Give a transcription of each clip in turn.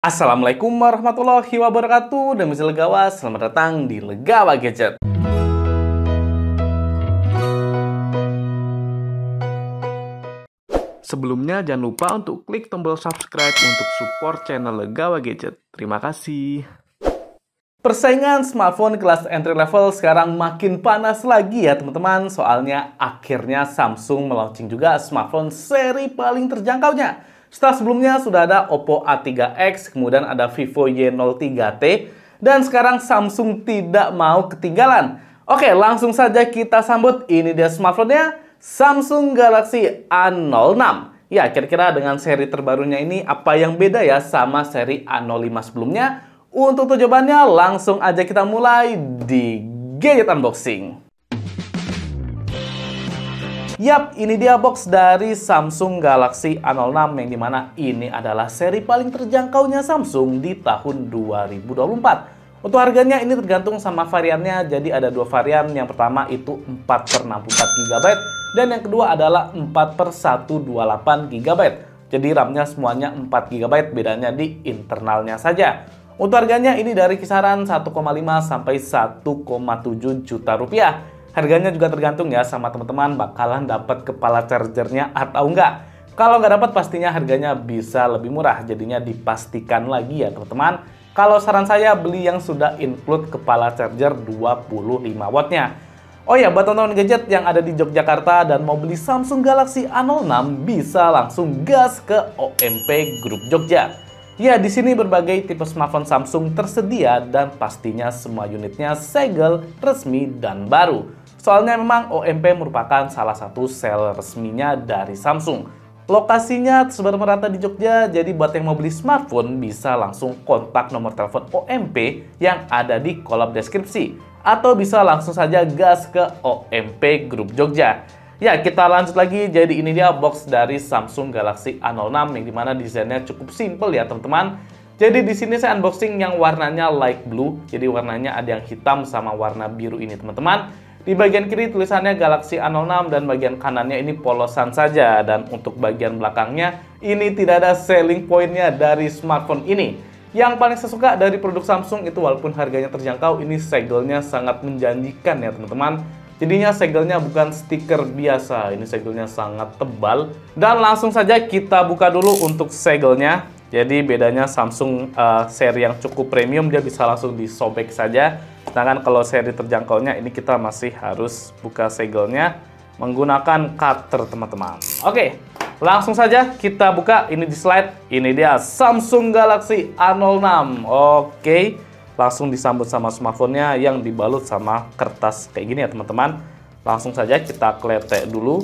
Assalamualaikum warahmatullahi wabarakatuh dan Mr. Legawa, selamat datang di Legawa Gadget. Sebelumnya jangan lupa untuk klik tombol subscribe untuk support channel Legawa Gadget. Terima kasih. Persaingan smartphone kelas entry level sekarang makin panas lagi ya teman-teman. Soalnya akhirnya Samsung melaunching juga smartphone seri paling terjangkaunya. Setelah sebelumnya sudah ada Oppo A3X, kemudian ada Vivo Y03T, dan sekarang Samsung tidak mau ketinggalan. Oke, langsung saja kita sambut. Ini dia smartphone-nya, Samsung Galaxy A06. Ya, kira-kira dengan seri terbarunya ini apa yang beda ya sama seri A05 sebelumnya? Untuk jawabannya langsung aja kita mulai di Gadget Unboxing. Yap, ini dia box dari Samsung Galaxy A06 yang dimana ini adalah seri paling terjangkaunya Samsung di tahun 2024. Untuk harganya ini tergantung sama variannya, jadi ada dua varian. Yang pertama itu 4/64 GB dan yang kedua adalah 4/128 GB. Jadi RAM-nya semuanya 4 GB, bedanya di internalnya saja. Untuk harganya ini dari kisaran 1,5 sampai 1,7 juta rupiah. Harganya juga tergantung ya sama teman-teman bakalan dapat kepala chargernya atau enggak. Kalau nggak dapat pastinya harganya bisa lebih murah, jadinya dipastikan lagi ya teman-teman. Kalau saran saya beli yang sudah include kepala charger 25 wattnya. Oh ya, buat teman-teman gadget yang ada di Yogyakarta dan mau beli Samsung Galaxy A06 bisa langsung gas ke OMP Group Jogja. Ya, di sini berbagai tipe smartphone Samsung tersedia dan pastinya semua unitnya segel, resmi, dan baru. Soalnya memang OMP merupakan salah satu seller resminya dari Samsung. Lokasinya tersebar merata di Jogja, jadi buat yang mau beli smartphone bisa langsung kontak nomor telepon OMP yang ada di kolom deskripsi. Atau bisa langsung saja gas ke OMP Group Jogja. Ya, kita lanjut lagi. Jadi ini dia box dari Samsung Galaxy A06 yang dimana desainnya cukup simple ya teman-teman. Jadi di sini saya unboxing yang warnanya light blue. Jadi warnanya ada yang hitam sama warna biru ini teman-teman. Di bagian kiri tulisannya Galaxy A06 dan bagian kanannya ini polosan saja. Dan untuk bagian belakangnya ini tidak ada selling point-nya dari smartphone ini. Yang paling saya suka dari produk Samsung itu walaupun harganya terjangkau, ini segelnya sangat menjanjikan ya teman-teman. Jadinya segelnya bukan stiker biasa, ini segelnya sangat tebal. Dan langsung saja kita buka dulu untuk segelnya. Jadi bedanya Samsung seri yang cukup premium dia bisa langsung disobek saja. Sedangkan kalau seri terjangkaunya ini kita masih harus buka segelnya menggunakan cutter teman-teman. Oke, langsung saja kita buka. Ini di slide. Ini dia Samsung Galaxy A06. Oke. Langsung disambut sama smartphone-nya yang dibalut sama kertas kayak gini ya teman-teman. Langsung saja kita kletek dulu.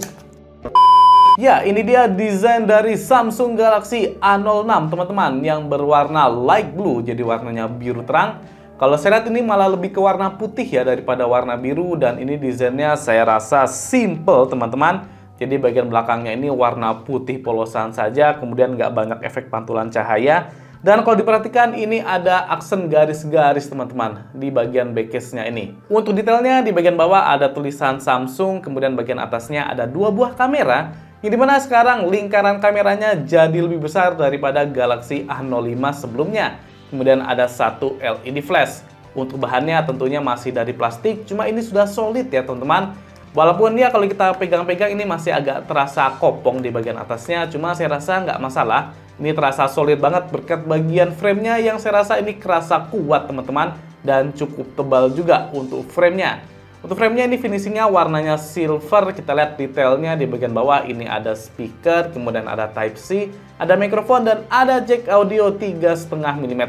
Ya, ini dia desain dari Samsung Galaxy A06 teman-teman yang berwarna light blue, jadi warnanya biru terang. Kalau saya lihat ini malah lebih ke warna putih ya daripada warna biru, dan ini desainnya saya rasa simple teman-teman. Jadi bagian belakangnya ini warna putih polosan saja, kemudian nggak banyak efek pantulan cahaya. Dan kalau diperhatikan ini ada aksen garis-garis teman-teman di bagian backcase-nya ini. Untuk detailnya di bagian bawah ada tulisan Samsung, kemudian bagian atasnya ada dua buah kamera, yang dimana sekarang lingkaran kameranya jadi lebih besar daripada Galaxy A05 sebelumnya. Kemudian ada satu LED flash. Untuk bahannya tentunya masih dari plastik, cuma ini sudah solid ya teman-teman. Walaupun ya kalau kita pegang-pegang ini masih agak terasa kopong di bagian atasnya, cuma saya rasa nggak masalah. Ini terasa solid banget berkat bagian framenya yang saya rasa ini kerasa kuat teman-teman. Dan cukup tebal juga untuk framenya. Untuk framenya ini finishingnya warnanya silver. Kita lihat detailnya di bagian bawah ini ada speaker, kemudian ada Type-C, ada mikrofon, dan ada jack audio 3,5 mm.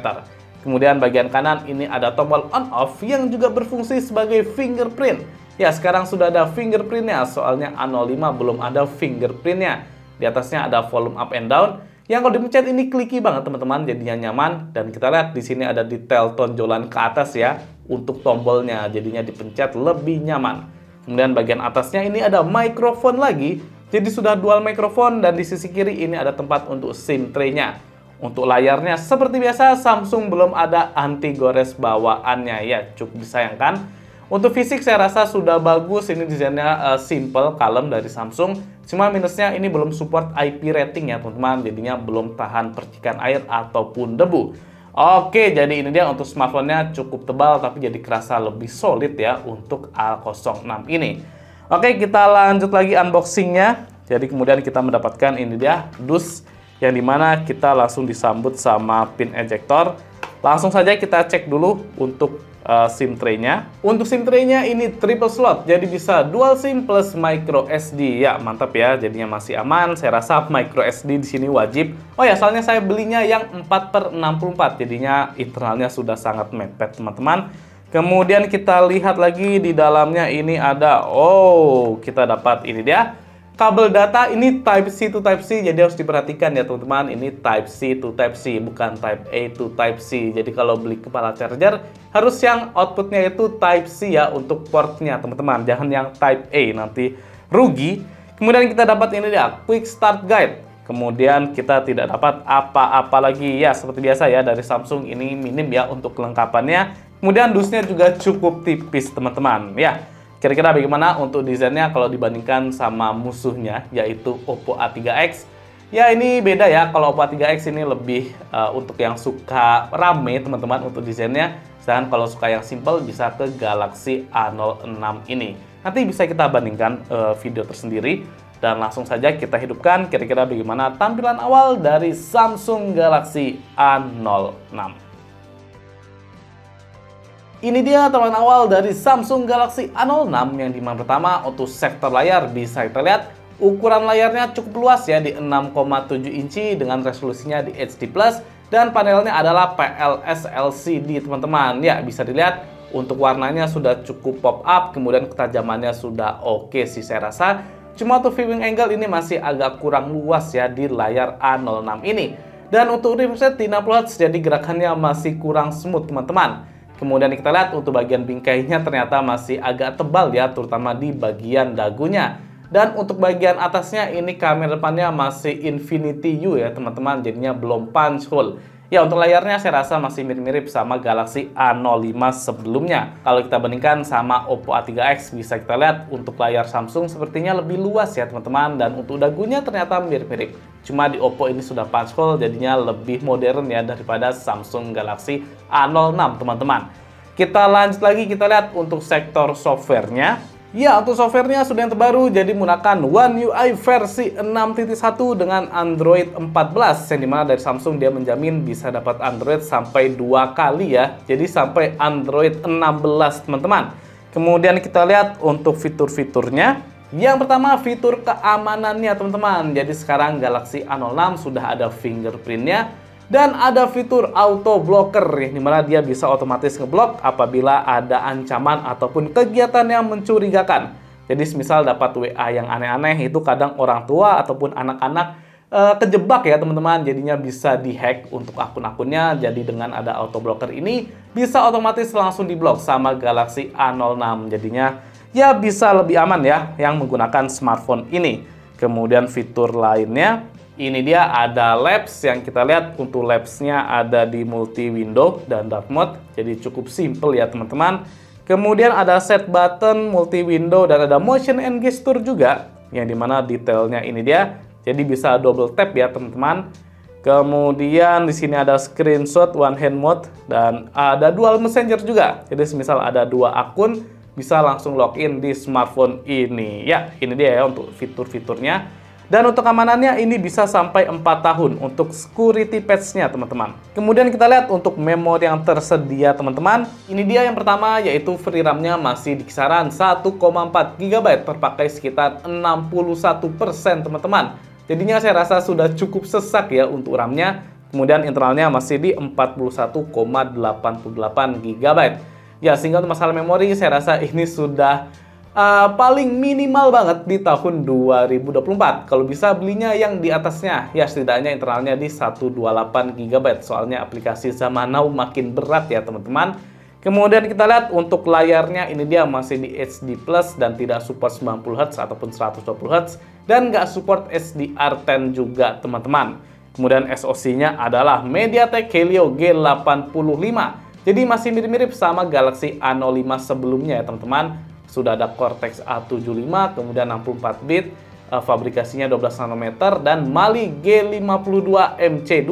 Kemudian bagian kanan ini ada tombol on-off yang juga berfungsi sebagai fingerprint. Ya, sekarang sudah ada fingerprintnya, soalnya A05 belum ada fingerprintnya. Di atasnya ada volume up and down. Yang kalau dipencet ini kliki banget teman-teman, jadinya nyaman. Dan kita lihat di sini ada detail tonjolan ke atas ya untuk tombolnya, jadinya dipencet lebih nyaman. Kemudian bagian atasnya ini ada mikrofon lagi, jadi sudah dual mikrofon, dan di sisi kiri ini ada tempat untuk SIM tray-nya. Untuk layarnya seperti biasa Samsung belum ada anti gores bawaannya ya, cukup disayangkan. Untuk fisik saya rasa sudah bagus, ini desainnya simple, kalem dari Samsung. Cuma minusnya ini belum support IP rating ya teman-teman, jadinya belum tahan percikan air ataupun debu. Oke, jadi ini dia untuk smartphone-nya cukup tebal tapi jadi kerasa lebih solid ya untuk A06 ini. Oke, kita lanjut lagi unboxing-nya. Jadi kemudian kita mendapatkan ini dia dus yang dimana kita langsung disambut sama pin ejector. Langsung saja kita cek dulu untuk SIM tray-nya. Untuk SIM tray-nya ini triple slot, jadi bisa dual SIM plus micro SD. Ya, mantap ya, jadinya masih aman. Saya rasa micro SD di sini wajib. Oh ya, soalnya saya belinya yang 4/64, jadinya internalnya sudah sangat mepet, teman-teman. Kemudian kita lihat lagi di dalamnya ini ada, kita dapat ini dia. Kabel data ini Type-C to Type-C, jadi harus diperhatikan ya teman-teman. Ini Type-C to Type-C, bukan Type-A to Type-C. Jadi kalau beli kepala charger, harus yang outputnya itu Type-C ya untuk portnya teman-teman. Jangan yang Type-A, nanti rugi. Kemudian kita dapat ini dia, Quick Start Guide. Kemudian kita tidak dapat apa-apa lagi. Ya, seperti biasa ya, dari Samsung ini minim ya untuk kelengkapannya. Kemudian dusnya juga cukup tipis teman-teman. Ya. Kira-kira bagaimana untuk desainnya kalau dibandingkan sama musuhnya, yaitu Oppo A3X? Ya, ini beda ya. Kalau Oppo A3X ini lebih untuk yang suka rame, teman-teman, untuk desainnya. Sedangkan kalau suka yang simple, bisa ke Galaxy A06 ini. Nanti bisa kita bandingkan video tersendiri. Dan langsung saja kita hidupkan kira-kira bagaimana tampilan awal dari Samsung Galaxy A06. Ini dia tampilan awal dari Samsung Galaxy A06 yang dimana pertama untuk sektor layar bisa kita lihat ukuran layarnya cukup luas ya di 6,7 inci dengan resolusinya di HD+, dan panelnya adalah PLS LCD teman-teman. Ya, bisa dilihat untuk warnanya sudah cukup pop up, kemudian ketajamannya sudah oke sih saya rasa. Cuma untuk viewing angle ini masih agak kurang luas ya di layar A06 ini. Dan untuk refresh rate di 60Hz jadi gerakannya masih kurang smooth teman-teman. Kemudian kita lihat untuk bagian bingkainya ternyata masih agak tebal ya, terutama di bagian dagunya. Dan untuk bagian atasnya ini kamera depannya masih Infinity U ya teman-teman, jadinya belum punch hole. Ya, untuk layarnya saya rasa masih mirip-mirip sama Galaxy A05 sebelumnya. Kalau kita bandingkan sama Oppo A3X, bisa kita lihat untuk layar Samsung sepertinya lebih luas ya teman-teman. Dan untuk dagunya ternyata mirip-mirip. Cuma di Oppo ini sudah punch hole, jadinya lebih modern ya daripada Samsung Galaxy A06 teman-teman. Kita lanjut lagi, kita lihat untuk sektor softwarenya. Ya, untuk softwarenya sudah yang terbaru, jadi menggunakan One UI versi 6.1 dengan Android 14, yang dimana dari Samsung dia menjamin bisa dapat Android sampai 2 kali ya, jadi sampai Android 16 teman-teman. Kemudian kita lihat untuk fitur-fiturnya. Yang pertama, fitur keamanannya teman-teman. Jadi sekarang Galaxy A06 sudah ada fingerprintnya, dan ada fitur auto blocker yang dimana dia bisa otomatis ngeblok apabila ada ancaman ataupun kegiatan yang mencurigakan. Jadi misal dapat WA yang aneh-aneh, itu kadang orang tua ataupun anak-anak kejebak ya teman-teman, jadinya bisa dihack untuk akun-akunnya. Jadi dengan ada auto blocker ini bisa otomatis langsung diblok sama Galaxy A06, jadinya ya bisa lebih aman ya yang menggunakan smartphone ini. Kemudian fitur lainnya, ini dia ada Labs yang kita lihat untuk Labs-nya ada di multi window dan dark mode, jadi cukup simple ya teman-teman. Kemudian ada set button, multi window, dan ada motion and gesture juga, yang dimana detailnya ini dia, jadi bisa double tap ya teman-teman. Kemudian di sini ada screenshot one hand mode dan ada dual messenger juga, jadi semisal ada 2 akun bisa langsung login di smartphone ini. Ya, ini dia ya untuk fitur-fiturnya. Dan untuk keamanannya ini bisa sampai 4 tahun untuk security patch-nya teman-teman. Kemudian kita lihat untuk memori yang tersedia teman-teman. Ini dia yang pertama, yaitu free RAM-nya masih di kisaran 1,4 GB, terpakai sekitar 61% teman-teman. Jadinya saya rasa sudah cukup sesak ya untuk RAM-nya. Kemudian internalnya masih di 41,88 GB. Ya, sehingga untuk masalah memori saya rasa ini sudah paling minimal banget di tahun 2024. Kalau bisa belinya yang di atasnya, ya setidaknya internalnya di 128 GB. Soalnya aplikasi zaman now makin berat ya teman-teman. Kemudian kita lihat untuk layarnya, ini dia masih di HD+ dan tidak support 90Hz ataupun 120Hz. Dan nggak support HDR10 juga teman-teman. Kemudian SoC-nya adalah MediaTek Helio G85. Jadi masih mirip-mirip sama Galaxy A05 sebelumnya ya teman-teman. Sudah ada Cortex A75, kemudian 64 bit, fabrikasinya 12 nanometer, dan Mali G52 MC2.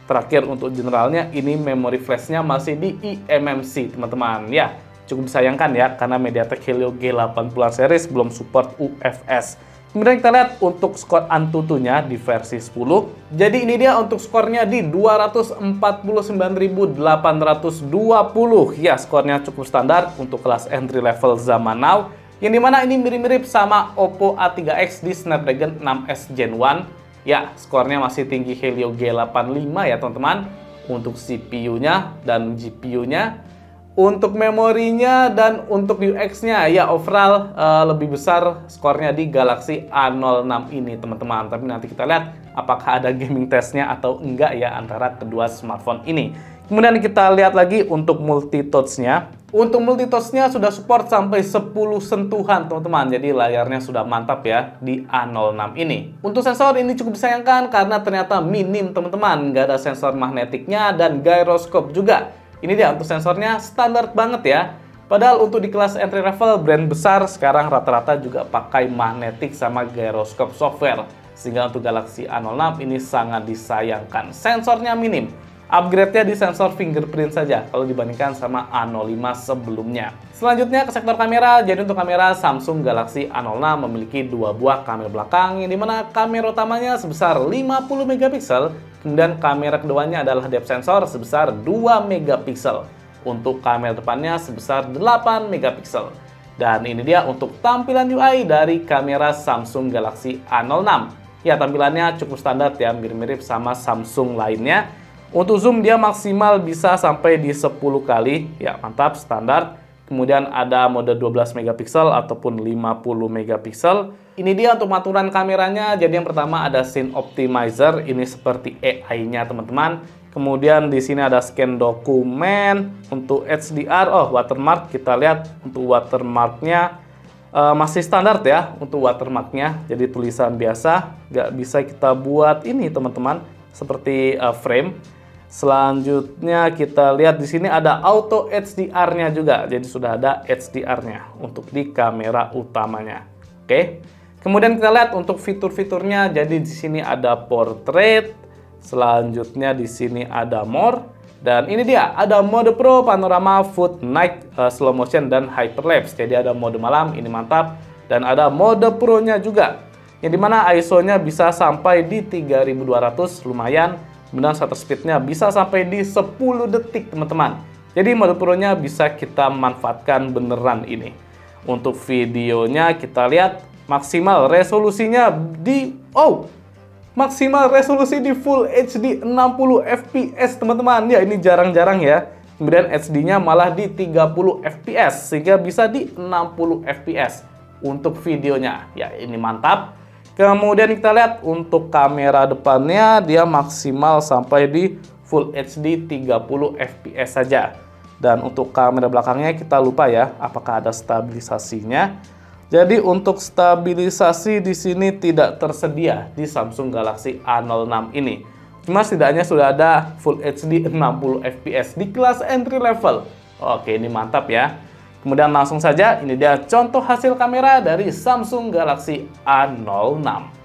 Terakhir untuk generalnya, ini memori flashnya masih di eMMC teman-teman. Ya, cukup disayangkan ya, karena MediaTek Helio G80 series belum support UFS. Kemudian kita lihat untuk skor AnTuTu-nya di versi 10. Jadi ini dia untuk skornya di 249.820. Ya, skornya cukup standar untuk kelas entry level zaman now. Yang dimana ini mirip-mirip sama Oppo A3X di Snapdragon 6S Gen 1. Ya, skornya masih tinggi Helio G85 ya teman-teman. Untuk CPU-nya dan GPU-nya. Untuk memorinya dan untuk UX-nya, ya overall lebih besar skornya di Galaxy A06 ini teman-teman. Tapi nanti kita lihat apakah ada gaming testnya atau enggak ya antara kedua smartphone ini. Kemudian kita lihat lagi untuk multi-touch-nya. Untuk multi-touch-nya sudah support sampai 10 sentuhan teman-teman. Jadi layarnya sudah mantap ya di A06 ini. Untuk sensor ini cukup disayangkan karena ternyata minim teman-teman. Nggak ada sensor magnetiknya dan gyroscope juga. Ini dia untuk sensornya standar banget ya. Padahal untuk di kelas entry level brand besar sekarang rata-rata juga pakai magnetik sama gyroscope software. Sehingga untuk Galaxy A06 ini sangat disayangkan. Sensornya minim. Upgrade-nya di sensor fingerprint saja kalau dibandingkan sama A05 sebelumnya. Selanjutnya ke sektor kamera. Jadi untuk kamera Samsung Galaxy A06 memiliki dua buah kamera belakang yang dimana kamera utamanya sebesar 50 megapiksel. Kemudian kamera keduanya adalah depth sensor sebesar 2 megapiksel. Untuk kamera depannya sebesar 8 megapiksel. Dan ini dia untuk tampilan UI dari kamera Samsung Galaxy A06. Ya, tampilannya cukup standar ya, mirip-mirip sama Samsung lainnya. Untuk zoom dia maksimal bisa sampai di 10 kali. Ya, mantap, standar. Kemudian ada mode 12 megapiksel ataupun 50 megapiksel. Ini dia untuk pengaturan kameranya. Jadi yang pertama ada Scene Optimizer. Ini seperti AI-nya teman-teman. Kemudian di sini ada scan dokumen. Untuk HDR, watermark. Kita lihat untuk watermarknya masih standar ya untuk watermarknya. Jadi tulisan biasa. Nggak bisa kita buat ini teman-teman. Seperti frame. Selanjutnya kita lihat di sini ada auto HDR-nya juga. Jadi sudah ada HDR-nya untuk di kamera utamanya. Oke. Kemudian kita lihat untuk fitur-fiturnya. Jadi di sini ada portrait. Selanjutnya di sini ada more. Dan ini dia ada mode pro, panorama, food, night, slow motion dan hyperlapse. Jadi ada mode malam, ini mantap. Dan ada mode pro-nya juga. Yang dimana ISO-nya bisa sampai di 3200, lumayan. Kemudian shutter speed-nya bisa sampai di 10 detik teman-teman. Jadi mode pro-nya bisa kita manfaatkan beneran ini. Untuk videonya kita lihat maksimal resolusinya di maksimal resolusi di Full HD 60 fps teman-teman. Ya ini jarang-jarang ya. Kemudian HD-nya malah di 30 fps sehingga bisa di 60 fps untuk videonya. Ya ini mantap. Kemudian kita lihat untuk kamera depannya dia maksimal sampai di Full HD 30 fps saja. Dan untuk kamera belakangnya kita lupa ya apakah ada stabilisasinya. Jadi untuk stabilisasi di sini tidak tersedia di Samsung Galaxy A06 ini. Cuma setidaknya sudah ada Full HD 60 fps di kelas entry level. Oke, ini mantap ya. Kemudian langsung saja, ini dia contoh hasil kamera dari Samsung Galaxy A06.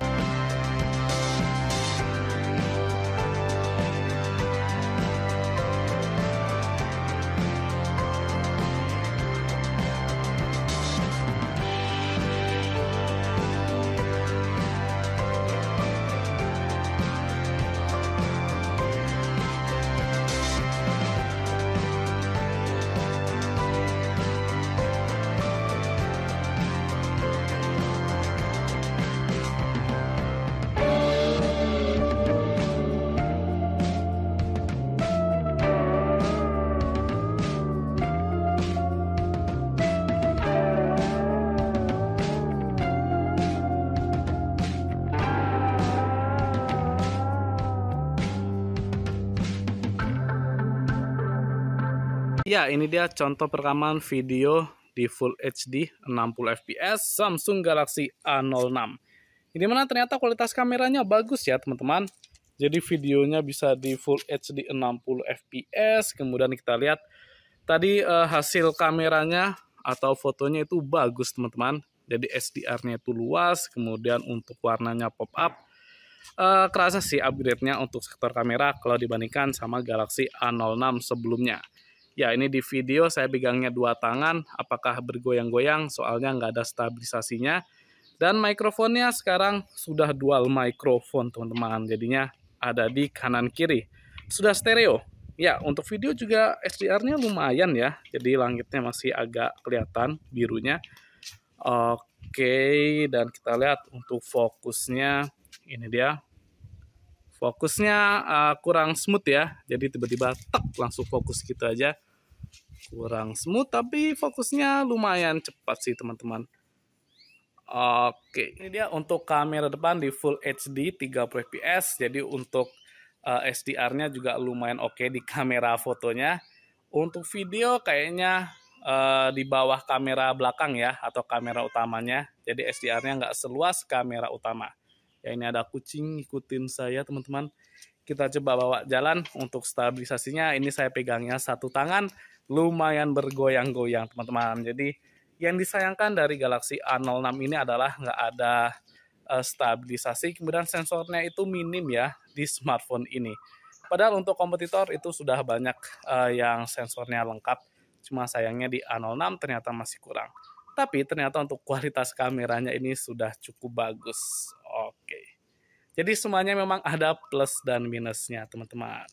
Ya, ini dia contoh perekaman video di Full HD 60 fps Samsung Galaxy A06. Ini mana ternyata kualitas kameranya bagus ya teman-teman. Jadi videonya bisa di Full HD 60 fps. Kemudian kita lihat tadi hasil kameranya atau fotonya itu bagus teman-teman. Jadi SDR-nya itu luas, kemudian untuk warnanya pop up. Kerasa sih upgrade-nya untuk sektor kamera kalau dibandingkan sama Galaxy A06 sebelumnya. Ya, ini di video saya pegangnya dua tangan, apakah bergoyang-goyang soalnya nggak ada stabilisasinya. Dan mikrofonnya sekarang sudah dual mikrofon teman-teman, jadinya ada di kanan kiri. Sudah stereo. Ya, untuk video juga SDR-nya lumayan ya, jadi langitnya masih agak kelihatan birunya. Oke, dan kita lihat untuk fokusnya, ini dia. Fokusnya kurang smooth ya, jadi tiba-tiba tek langsung fokus gitu aja. Kurang smooth tapi fokusnya lumayan cepat sih teman-teman. Oke, ini dia untuk kamera depan di Full HD 30 fps. Jadi untuk SDR-nya juga lumayan oke di kamera fotonya. Untuk video kayaknya di bawah kamera belakang ya, atau kamera utamanya. Jadi SDR-nya nggak seluas kamera utama. Ya, ini ada kucing ikutin saya teman-teman. Kita coba bawa jalan. Untuk stabilisasinya ini saya pegangnya satu tangan, lumayan bergoyang-goyang teman-teman. Jadi yang disayangkan dari Galaxy A06 ini adalah nggak ada stabilisasi, kemudian sensornya itu minim ya di smartphone ini. Padahal untuk kompetitor itu sudah banyak yang sensornya lengkap, cuma sayangnya di A06 ternyata masih kurang. Tapi ternyata untuk kualitas kameranya ini sudah cukup bagus. Oke. Jadi semuanya memang ada plus dan minusnya teman-teman.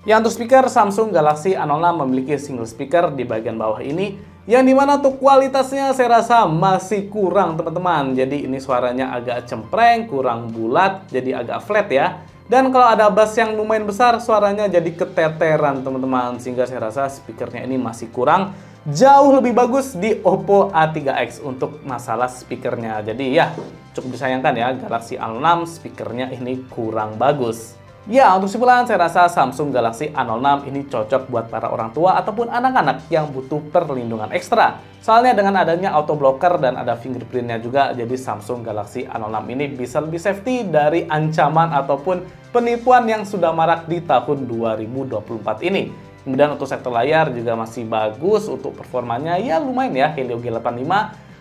Ya, untuk speaker, Samsung Galaxy A06 memiliki single speaker di bagian bawah ini, yang dimana untuk kualitasnya saya rasa masih kurang teman-teman. Jadi ini suaranya agak cempreng, kurang bulat, jadi agak flat ya. Dan kalau ada bass yang lumayan besar, suaranya jadi keteteran teman-teman. Sehingga saya rasa speakernya ini masih kurang. Jauh lebih bagus di Oppo A3X untuk masalah speakernya. Jadi ya, cukup disayangkan ya, Galaxy A06 speakernya ini kurang bagus. Ya, untuk kesimpulan saya rasa Samsung Galaxy A06 ini cocok buat para orang tua ataupun anak-anak yang butuh perlindungan ekstra. Soalnya dengan adanya auto blocker dan ada fingerprintnya juga, jadi Samsung Galaxy A06 ini bisa lebih safety dari ancaman ataupun penipuan yang sudah marak di tahun 2024 ini. Kemudian untuk sektor layar juga masih bagus, untuk performanya ya lumayan ya, Helio G85.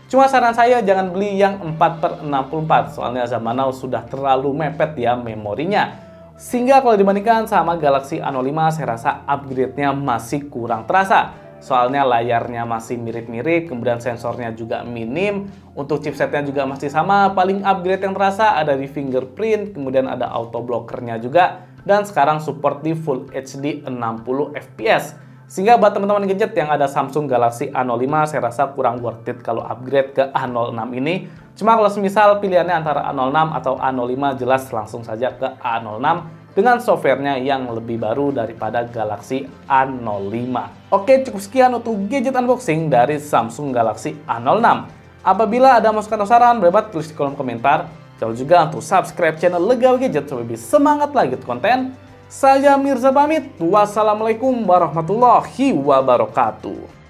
Cuma saran saya jangan beli yang 4/64, soalnya zaman now sudah terlalu mepet ya memorinya. Sehingga kalau dibandingkan sama Galaxy A05, saya rasa upgrade-nya masih kurang terasa. Soalnya layarnya masih mirip-mirip, kemudian sensornya juga minim. Untuk chipsetnya juga masih sama, paling upgrade yang terasa ada di fingerprint, kemudian ada auto blockernya juga. Dan sekarang support di Full HD 60 fps. Sehingga buat teman-teman gadget yang ada Samsung Galaxy A05, saya rasa kurang worth it kalau upgrade ke A06 ini. Cuma kalau semisal pilihannya antara A06 atau A05, jelas langsung saja ke A06 dengan softwarenya yang lebih baru daripada Galaxy A05. Oke, cukup sekian untuk gadget unboxing dari Samsung Galaxy A06. Apabila ada masukan atau saran, bebas tulis di kolom komentar. Jangan juga untuk subscribe channel Legawa Gadget supaya lebih semangat lagi untuk konten. Saya Mirza pamit. Wassalamualaikum warahmatullahi wabarakatuh.